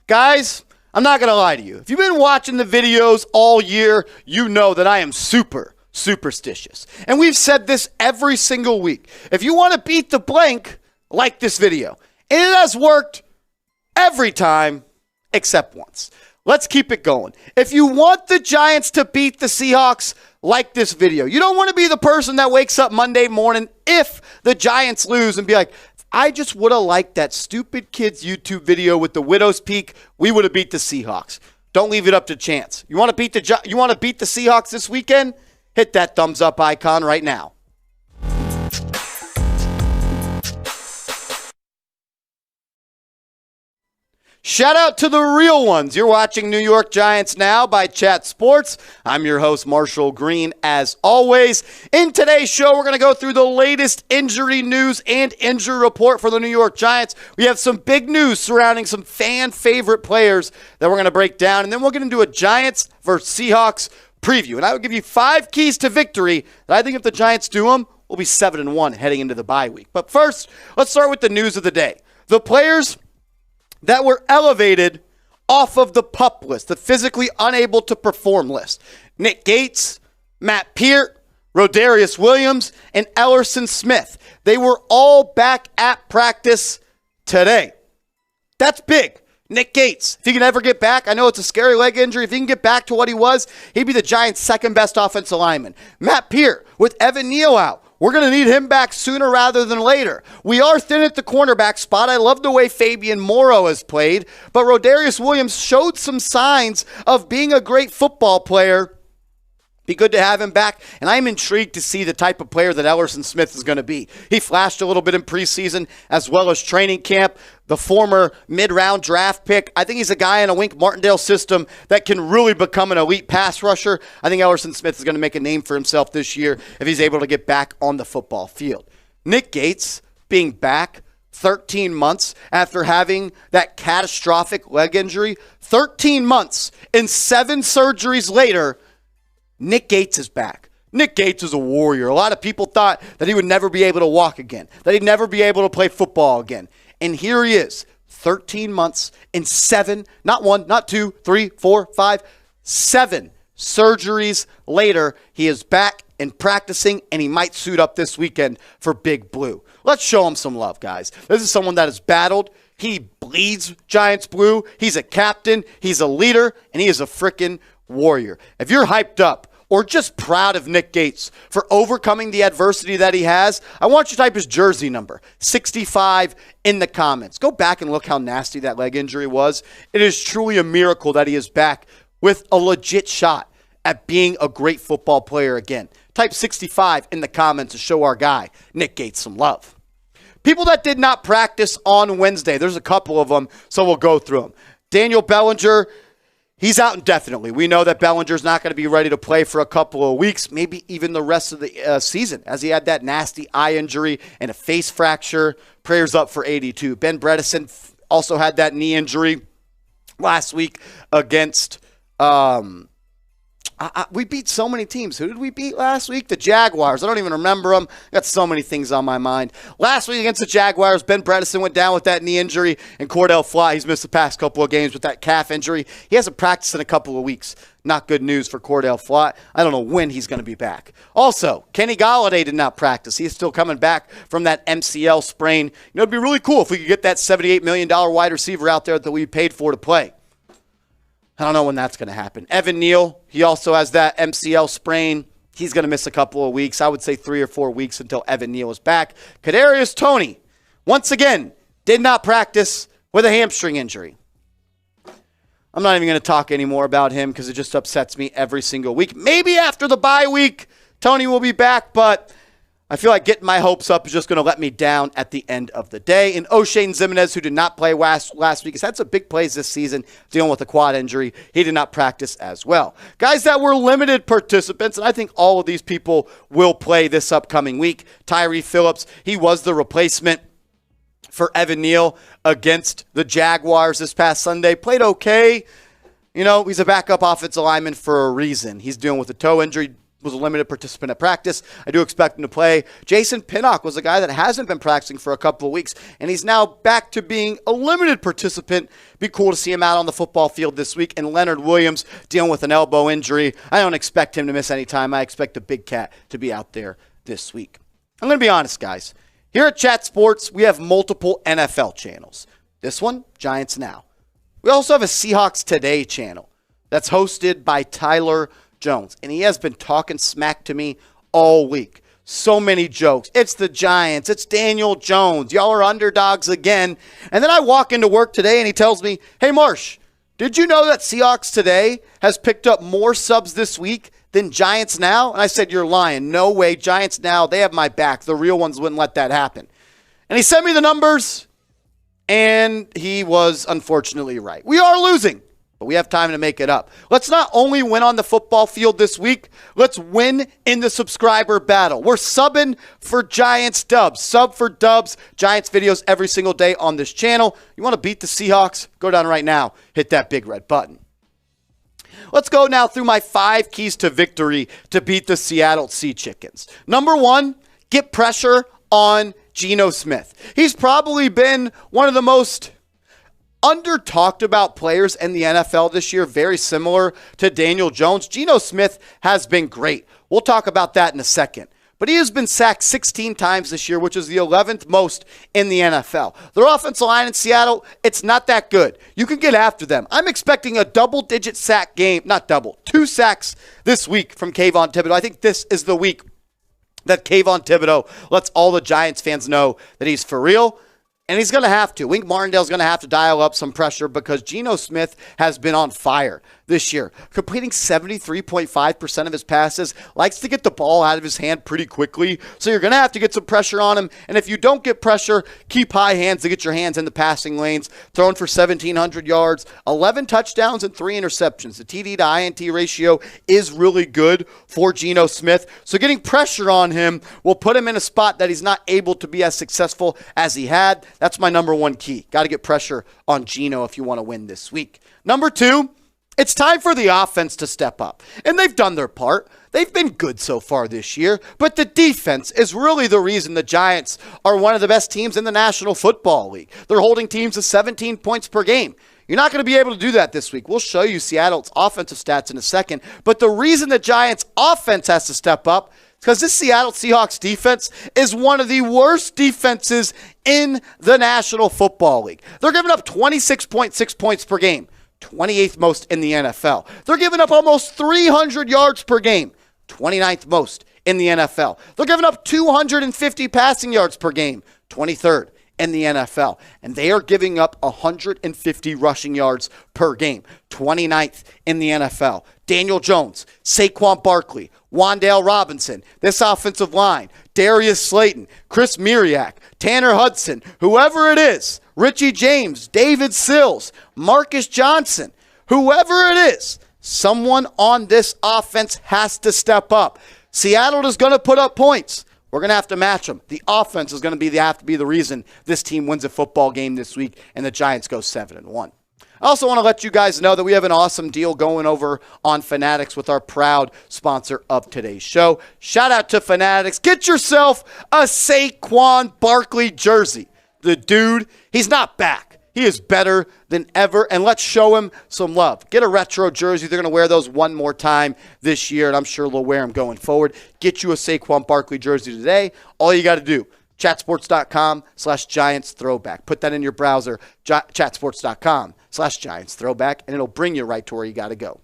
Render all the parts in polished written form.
Guys, I'm not going to lie to you. If you've been watching the videos all year, you know that I am super superstitious. And we've said this every single week. If you want to beat the blank, like this video. And it has worked every time except once. Let's keep it going. If you want the Giants to beat the Seahawks, like this video. You don't want to be the person that wakes up Monday morning if the Giants lose and be like, I just would have liked that stupid kid's YouTube video with the widow's peak. We would have beat the Seahawks. Don't leave it up to chance. You want to beat the Seahawks this weekend? Hit that thumbs up icon right now. Shout out to the real ones. You're watching New York Giants Now by Chat Sports. I'm your host, Marshall Green, as always. In today's show, we're going to go through the latest injury news and injury report for the New York Giants. We have some big news surrounding some fan favorite players that we're going to break down. And then we're going to do a Giants versus Seahawks preview. And I will give you 5 keys to victory that I think if the Giants do them, we'll be 7-1 heading into the bye week. But first, let's start with the news of the day. The players that were elevated off of the PUP list, the physically unable to perform list. Nick Gates, Matt Peart, Rodarius Williams, and Elerson Smith. They were all back at practice today. That's big. Nick Gates, if he can ever get back, I know it's a scary leg injury. If he can get back to what he was, he'd be the Giants' second best offensive lineman. Matt Peart, with Evan Neal out, we're going to need him back sooner rather than later. We are thin at the cornerback spot. I love the way Fabian Morrow has played, but Rodarius Williams showed some signs of being a great football player. Be good to have him back, and I'm intrigued to see the type of player that Elerson Smith is going to be. He flashed a little bit in preseason as well as training camp. The former mid-round draft pick. I think he's a guy in a Wink Martindale system that can really become an elite pass rusher. I think Elerson Smith is going to make a name for himself this year if he's able to get back on the football field. Nick Gates being back 13 months after having that catastrophic leg injury. 13 months and 7 surgeries later, Nick Gates is back. Nick Gates is a warrior. A lot of people thought that he would never be able to walk again, that he'd never be able to play football again. And here he is, 13 months and 7, not 1, not 2, 3, 4, 5, 7 surgeries later. He is back and practicing, and he might suit up this weekend for Big Blue. Let's show him some love, guys. This is someone that has battled. He bleeds Giants blue. He's a captain. He's a leader, and he is a freaking warrior. If you're hyped up or just proud of Nick Gates for overcoming the adversity that he has, I want you to type his jersey number, 65, in the comments. Go back and look how nasty that leg injury was. It is truly a miracle that he is back with a legit shot at being a great football player again. Type 65 in the comments to show our guy, Nick Gates, some love. People that did not practice on Wednesday, there's a couple of them, so we'll go through them. Daniel Bellinger, he's out indefinitely. We know that Bellinger's not going to be ready to play for a couple of weeks, maybe even the rest of the season, as he had that nasty eye injury and a face fracture. Prayers up for 82. Ben Bredeson also had that knee injury last week against we beat so many teams. Who did we beat last week? The Jaguars. I don't even remember them. Got so many things on my mind. Last week against the Jaguars, Ben Bredeson went down with that knee injury, and Cor'Dale Flott, he's missed the past couple of games with that calf injury. He hasn't practiced in a couple of weeks. Not good news for Cor'Dale Flott. I don't know when he's going to be back. Also, Kenny Golladay did not practice. He's still coming back from that MCL sprain. You know, it'd be really cool if we could get that $78 million wide receiver out there that we paid for to play. I don't know when that's going to happen. Evan Neal, he also has that MCL sprain. He's going to miss a couple of weeks. I would say 3 or 4 weeks until Evan Neal is back. Kadarius Toney, once again, did not practice with a hamstring injury. I'm not even going to talk anymore about him because it just upsets me every single week. Maybe after the bye week, Toney will be back, but I feel like getting my hopes up is just going to let me down at the end of the day. And Oshane Ximines, who did not play last week, has had some big plays this season dealing with a quad injury. He did not practice as well. Guys that were limited participants, and I think all of these people will play this upcoming week. Tyre Phillips, he was the replacement for Evan Neal against the Jaguars this past Sunday. Played okay. You know, he's a backup offensive lineman for a reason. He's dealing with a toe injury. was a limited participant at practice. I do expect him to play. Jason Pinnock was a guy that hasn't been practicing for a couple of weeks, and he's now back to being a limited participant. Be cool to see him out on the football field this week. And Leonard Williams dealing with an elbow injury. I don't expect him to miss any time. I expect the big cat to be out there this week. I'm going to be honest, guys. Here at Chat Sports, we have multiple NFL channels. This one, Giants Now. We also have a Seahawks Today channel that's hosted by Tyler Jones, and he has been talking smack to me all week. So many jokes. It's the Giants. It's Daniel Jones. Y'all are underdogs again. And then I walk into work today, and he tells me, hey, Marsh, did you know that Seahawks Today has picked up more subs this week than Giants Now? And I said, you're lying. No way. Giants Now, they have my back. The real ones wouldn't let that happen. And he sent me the numbers, and he was unfortunately right. We are losing, but we have time to make it up. Let's not only win on the football field this week, let's win in the subscriber battle. We're subbing for Giants dubs. Sub for dubs. Giants videos every single day on this channel. You want to beat the Seahawks? Go down right now. Hit that big red button. Let's go now through my 5 keys to victory to beat the Seattle Sea Chickens. Number 1, get pressure on Geno Smith. He's probably been one of the most under-talked about players in the NFL this year, very similar to Daniel Jones. Geno Smith has been great. We'll talk about that in a second. But he has been sacked 16 times this year, which is the 11th most in the NFL. Their offensive line in Seattle, it's not that good. You can get after them. I'm expecting a double-digit sack game, not double, 2 sacks this week from Kayvon Thibodeau. I think this is the week that Kayvon Thibodeau lets all the Giants fans know that he's for real. And he's going to have to. Wink Martindale's going to have to dial up some pressure because Geno Smith has been on fire this year, completing 73.5% of his passes, likes to get the ball out of his hand pretty quickly. So you're going to have to get some pressure on him. And if you don't get pressure, keep high hands to get your hands in the passing lanes. Throwing for 1,700 yards, 11 touchdowns, and 3 interceptions. The TD to INT ratio is really good for Geno Smith. So getting pressure on him will put him in a spot that he's not able to be as successful as he had. That's my number 1 key. Got to get pressure on Geno if you want to win this week. Number 2, it's time for the offense to step up. And they've done their part. They've been good so far this year. But the defense is really the reason the Giants are one of the best teams in the National Football League. They're holding teams to 17 points per game. You're not going to be able to do that this week. We'll show you Seattle's offensive stats in a second. But the reason the Giants' offense has to step up is because this Seattle Seahawks defense is one of the worst defenses in the National Football League. They're giving up 26.6 points per game. 28th most in the NFL. They're giving up almost 300 yards per game, 29th most in the NFL. They're giving up 250 passing yards per game, 23rd in the NFL. And they are giving up 150 rushing yards per game, 29th in the NFL. Daniel Jones, Saquon Barkley, Wan'Dale Robinson, this offensive line, Darius Slayton, Chris Myriak, Tanner Hudson, whoever it is, Richie James, David Sills, Marcus Johnson, whoever it is, someone on this offense has to step up. Seattle is going to put up points. We're going to have to match them. The offense is going to have to be the reason this team wins a football game this week and the Giants go 7-1. I also want to let you guys know that we have an awesome deal going over on Fanatics with our proud sponsor of today's show. Shout out to Fanatics. Get yourself a Saquon Barkley jersey. The dude, he's not back. He is better than ever, and let's show him some love. Get a retro jersey. They're going to wear those one more time this year, and I'm sure they'll wear them going forward. Get you a Saquon Barkley jersey today. All you got to do, chatsports.com/Giants throwback. Put that in your browser, chatsports.com/Giants throwback, and it'll bring you right to where you got to go.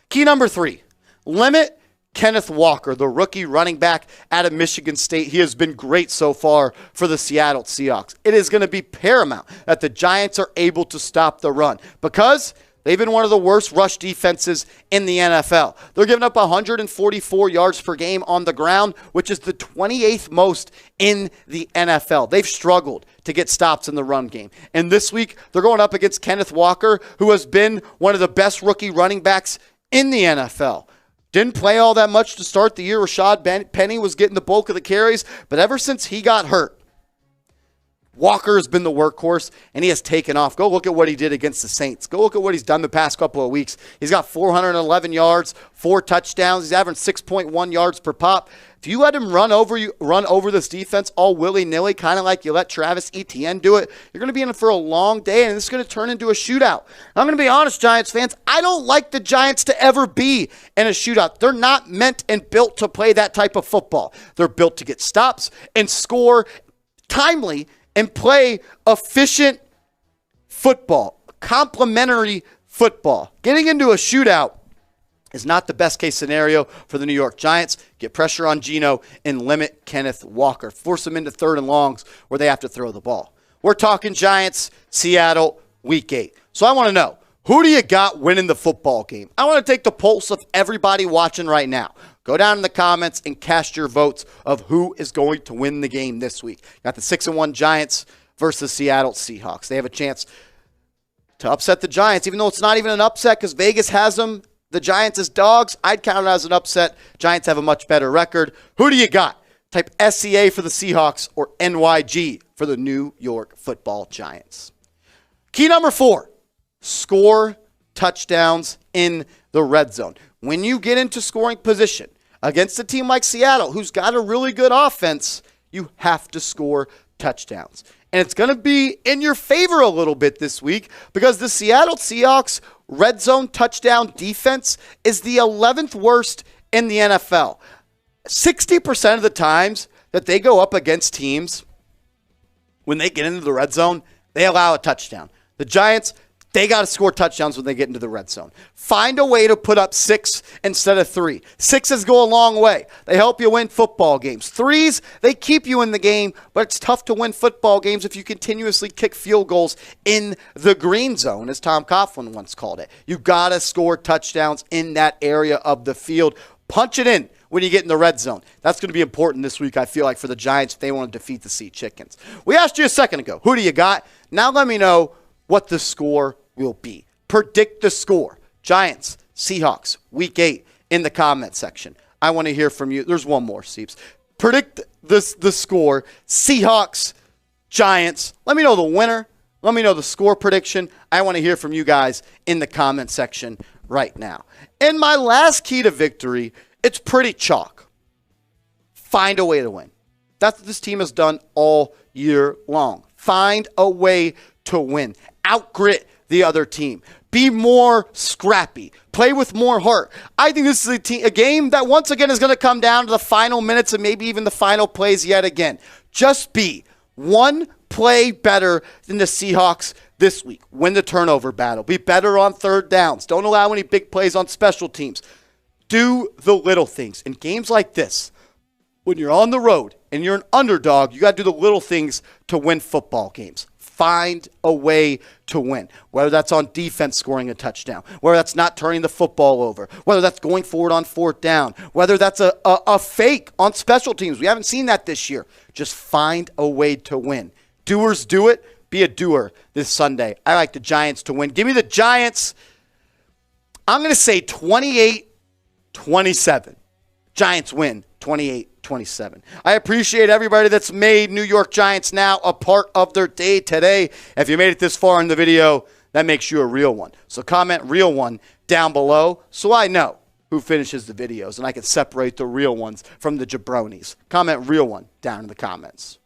Key number 3, limit Kenneth Walker, the rookie running back out of Michigan State. He has been great so far for the Seattle Seahawks. It is going to be paramount that the Giants are able to stop the run because they've been one of the worst rush defenses in the NFL. They're giving up 144 yards per game on the ground, which is the 28th most in the NFL. They've struggled to get stops in the run game. And this week, they're going up against Kenneth Walker, who has been one of the best rookie running backs in the NFL. Didn't play all that much to start the year. Rashad Penny was getting the bulk of the carries, but ever since he got hurt, Walker's been the workhorse, and he has taken off. Go look at what he did against the Saints. Go look at what he's done the past couple of weeks. He's got 411 yards, 4 touchdowns. He's averaging 6.1 yards per pop. If you let him run over this defense all willy-nilly, kind of like you let Travis Etienne do it, you're going to be in for a long day, and this is going to turn into a shootout. I'm going to be honest, Giants fans, I don't like the Giants to ever be in a shootout. They're not meant and built to play that type of football. They're built to get stops and score timely and play efficient football, complementary football. Getting into a shootout is not the best case scenario for the New York Giants. Get pressure on Geno and limit Kenneth Walker. Force them into 3rd and longs where they have to throw the ball. We're talking Giants, Seattle, Week 8. So I want to know, who do you got winning the football game? I want to take the pulse of everybody watching right now. Go down in the comments and cast your votes of who is going to win the game this week. Got the 6-1 Giants versus Seattle Seahawks. They have a chance to upset the Giants, even though it's not even an upset because Vegas has them. The Giants as dogs. I'd count it as an upset. Giants have a much better record. Who do you got? Type SCA for the Seahawks or NYG for the New York Football Giants. Key number 4, score touchdowns in the red zone. When you get into scoring position against a team like Seattle, who's got a really good offense, you have to score touchdowns. And it's going to be in your favor a little bit this week because the Seattle Seahawks red zone touchdown defense is the 11th worst in the NFL. 60% of the times that they go up against teams, when they get into the red zone, they allow a touchdown. The Giants, they got to score touchdowns when they get into the red zone. Find a way to put up 6 instead of 3. 6s go a long way. They help you win football games. 3s, they keep you in the game, but it's tough to win football games if you continuously kick field goals in the green zone, as Tom Coughlin once called it. You got to score touchdowns in that area of the field. Punch it in when you get in the red zone. That's going to be important this week, I feel like, for the Giants if they want to defeat the Sea Chickens. We asked you a second ago, who do you got? Now let me know what the score will be. Predict the score. Giants, Seahawks, Week 8 in the comment section. I want to hear from you. There's one more, Seeps. Predict the score. Seahawks, Giants. Let me know the winner. Let me know the score prediction. I want to hear from you guys in the comment section right now. And my last key to victory, it's pretty chalk. Find a way to win. That's what this team has done all year long. Find a way to win. Outgrit the other team. Be more scrappy. Play with more heart. I think this is a game that once again is going to come down to the final minutes and maybe even the final plays yet again. Just be one play better than the Seahawks this week. Win the turnover battle. Be better on 3rd downs. Don't allow any big plays on special teams. Do the little things. In games like this, when you're on the road and you're an underdog, you got to do the little things to win football games. Find a way to win, whether that's on defense scoring a touchdown, whether that's not turning the football over, whether that's going forward on 4th down, whether that's a fake on special teams. We haven't seen that this year. Just find a way to win. Doers do it. Be a doer this Sunday. I like the Giants to win. Give me the Giants. I'm going to say 28-27. Giants win 28-27. I appreciate everybody that's made New York Giants now a part of their day today. If you made it this far in the video, that makes you a real one. So comment real one down below so I know who finishes the videos and I can separate the real ones from the jabronis. Comment real one down in the comments.